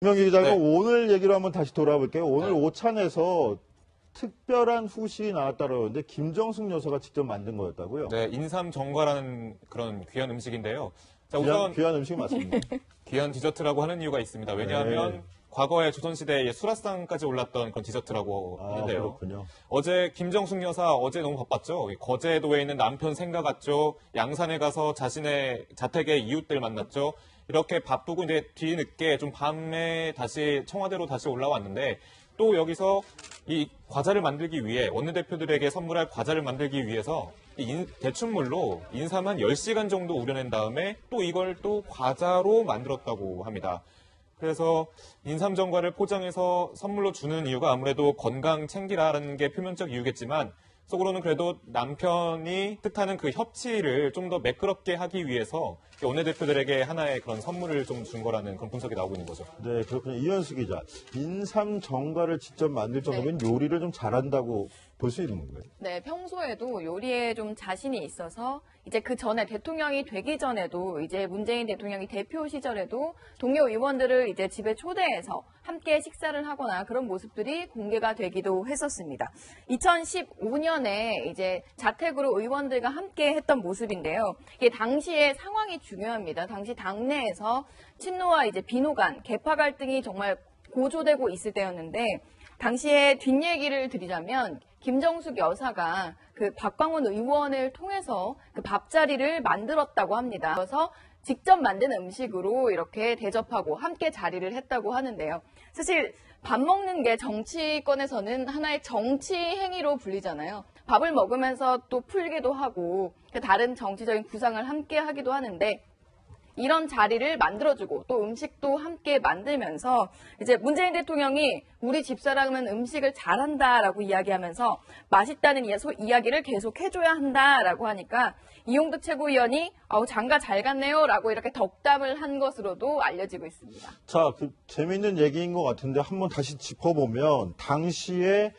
김명기 기자님, 네. 오늘 얘기로 한번 다시 돌아볼게요. 오늘 오찬에서 특별한 후식이 나왔다고 하는데 김정숙 여사가 직접 만든 거였다고요? 네, 인삼정과라는 그런 귀한 음식인데요. 자, 귀한, 우선 귀한 음식 맞습니다. 귀한 디저트라고 하는 이유가 있습니다. 왜냐하면 네. 과거에 조선시대에 수라상까지 올랐던 그런 디저트라고 아, 하는데요. 그렇군요. 어제 김정숙 여사 어제 너무 바빴죠. 거제도에 있는 남편 생각갔죠. 양산에 가서 자신의 자택의 이웃들 만났죠. 이렇게 바쁘고 이제 뒤늦게 좀 밤에 다시 청와대로 다시 올라왔는데 또 여기서 이 과자를 만들기 위해 원내대표들에게 선물할 과자를 만들기 위해서 대춘물로 인삼 한 10시간 정도 우려낸 다음에 또 이걸 또 과자로 만들었다고 합니다. 그래서 인삼정과를 포장해서 선물로 주는 이유가 아무래도 건강 챙기라는 게 표면적 이유겠지만 속으로는 그래도 남편이 뜻하는 그 협치를 좀 더 매끄럽게 하기 위해서 원내대표들에게 하나의 그런 선물을 좀 준 거라는 그런 분석이 나오고 있는 거죠. 네, 그렇군요. 이현수 기자. 인삼 정과를 직접 만들 정도면 요리를 좀 잘한다고 볼 수 있는 건가요? 네, 평소에도 요리에 좀 자신이 있어서 이제 그 전에 대통령이 되기 전에도 이제 문재인 대통령이 대표 시절에도 동료 의원들을 이제 집에 초대해서 함께 식사를 하거나 그런 모습들이 공개가 되기도 했었습니다. 2015년에 이제 자택으로 의원들과 함께 했던 모습인데요. 이게 당시의 상황이 중요합니다. 당시 당내에서 친노와 이제 비노 간 계파 갈등이 정말 고조되고 있을 때였는데 당시에 뒷얘기를 드리자면 김정숙 여사가 그 박광원 의원을 통해서 그 밥자리를 만들었다고 합니다. 그래서 직접 만든 음식으로 이렇게 대접하고 함께 자리를 했다고 하는데요. 사실 밥 먹는 게 정치권에서는 하나의 정치 행위로 불리잖아요. 밥을 먹으면서 또 풀기도 하고 다른 정치적인 구상을 함께 하기도 하는데 이런 자리를 만들어주고 또 음식도 함께 만들면서 이제 문재인 대통령이 우리 집사람은 음식을 잘한다라고 이야기하면서 맛있다는 이야기를 계속 해줘야 한다라고 하니까 이용득 최고위원이 장가 잘 갔네요 라고 이렇게 덕담을 한 것으로도 알려지고 있습니다. 자, 재미있는 얘기인 것 같은데 한번 다시 짚어보면 당시에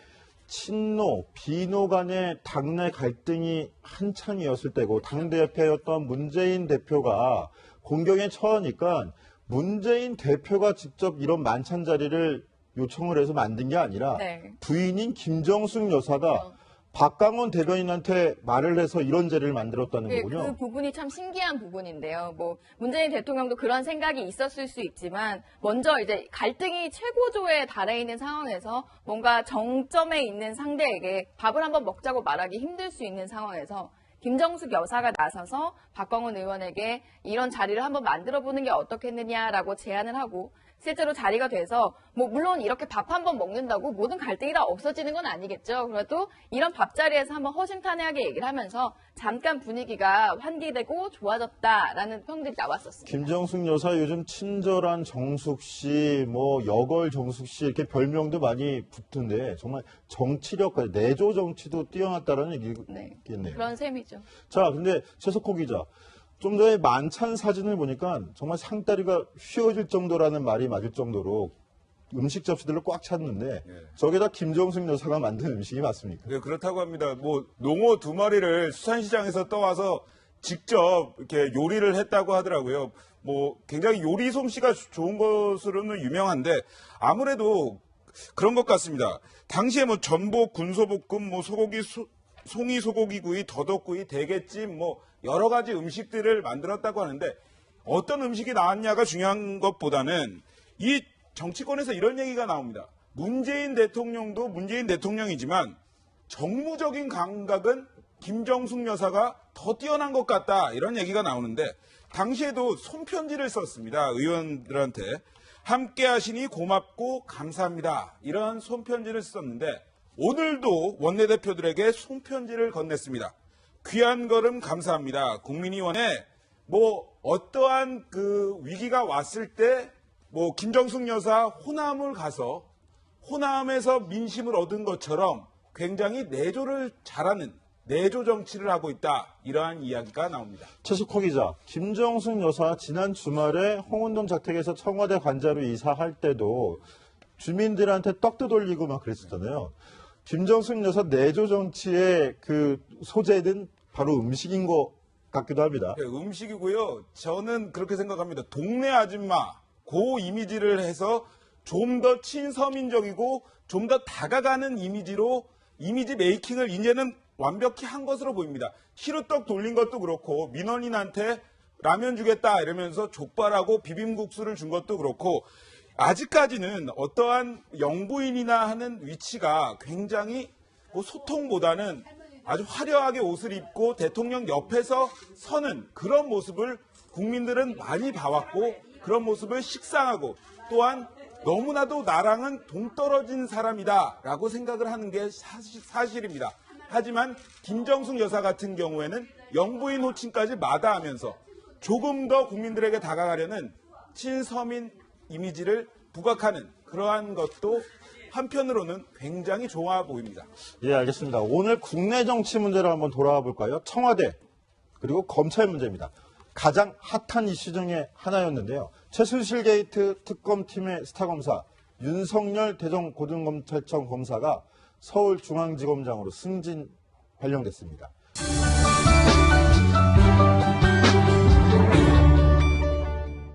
친노, 비노 간의 당내 갈등이 한창이었을 때고 당대표였던 문재인 대표가 공경에 처하니까 문재인 대표가 직접 이런 만찬 자리를 요청을 해서 만든 게 아니라 네. 부인인 김정숙 여사가 박광원 대변인한테 말을 해서 이런 자리를 만들었다는 거군요. 그 부분이 참 신기한 부분인데요. 문재인 대통령도 그런 생각이 있었을 수 있지만 먼저 이제 갈등이 최고조에 달해 있는 상황에서 뭔가 정점에 있는 상대에게 밥을 한번 먹자고 말하기 힘들 수 있는 상황에서 김정숙 여사가 나서서 박광원 의원에게 이런 자리를 한번 만들어보는 게 어떻겠느냐라고 제안을 하고 실제로 자리가 돼서 물론 이렇게 밥 한번 먹는다고 모든 갈등이 다 없어지는 건 아니겠죠. 그래도 이런 밥자리에서 한번 허심탄회하게 얘기를 하면서 잠깐 분위기가 환기되고 좋아졌다라는 평들이 나왔었습니다. 김정숙 여사 요즘 친절한 정숙 씨, 여걸 정숙 씨 이렇게 별명도 많이 붙던데 정말 정치력까지 내조 정치도 뛰어났다라는 얘기겠네요. 네, 그런 셈이죠. 자, 근데 최석호 기자. 좀 전에 만찬 사진을 보니까 정말 상다리가 휘어질 정도라는 말이 맞을 정도로 음식 접시들로 꽉 찼는데 저게다 김정숙 여사가 만든 음식이 맞습니까? 네, 그렇다고 합니다. 농어 2마리를 수산시장에서 떠와서 직접 이렇게 요리를 했다고 하더라고요. 굉장히 요리 솜씨가 좋은 것으로는 유명한데 아무래도 그런 것 같습니다. 당시에 전복, 군소볶음, 소고기, 송이 소고기구이, 더덕구이, 대게찜, 여러 가지 음식들을 만들었다고 하는데 어떤 음식이 나왔냐가 중요한 것보다는 이 정치권에서 이런 얘기가 나옵니다. 문재인 대통령도 문재인 대통령이지만 정무적인 감각은 김정숙 여사가 더 뛰어난 것 같다. 이런 얘기가 나오는데 당시에도 손편지를 썼습니다. 의원들한테. 함께 하시니 고맙고 감사합니다. 이런 손편지를 썼는데 오늘도 원내대표들에게 손편지를 건넸습니다. 귀한 걸음 감사합니다. 국민의원에 어떠한 그 위기가 왔을 때 김정숙 여사 호남을 가서 호남에서 민심을 얻은 것처럼 굉장히 내조를 잘하는 내조 정치를 하고 있다. 이러한 이야기가 나옵니다. 최석호 기자, 김정숙 여사 지난 주말에 홍은동 자택에서 청와대 관자로 이사할 때도 주민들한테 떡도 돌리고 막 그랬었잖아요. 김정숙 여사 내조 정치의 그 소재는 바로 음식인 것 같기도 합니다. 네, 음식이고요. 저는 그렇게 생각합니다. 동네 아줌마, 그 이미지를 해서 좀 더 친서민적이고 좀 더 다가가는 이미지로 이미지 메이킹을 이제는 완벽히 한 것으로 보입니다. 시루떡 돌린 것도 그렇고 민원인한테 라면 주겠다 이러면서 족발하고 비빔국수를 준 것도 그렇고 아직까지는 어떠한 영부인이나 하는 위치가 굉장히 뭐 소통보다는 아주 화려하게 옷을 입고 대통령 옆에서 서는 그런 모습을 국민들은 많이 봐왔고 그런 모습을 식상하고 또한 너무나도 나랑은 동떨어진 사람이다라고 생각을 하는 게 사실입니다. 하지만 김정숙 여사 같은 경우에는 영부인 호칭까지 마다하면서 조금 더 국민들에게 다가가려는 친서민 이미지를 부각하는 그러한 것도 한편으로는 굉장히 좋아 보입니다. 예, 알겠습니다. 오늘 국내 정치 문제를 한번 돌아와 볼까요? 청와대 그리고 검찰 문제입니다. 가장 핫한 이슈 중에 하나였는데요. 최순실 게이트 특검팀의 스타검사 윤석열 대전고등검찰청 검사가 서울중앙지검장으로 승진 발령됐습니다.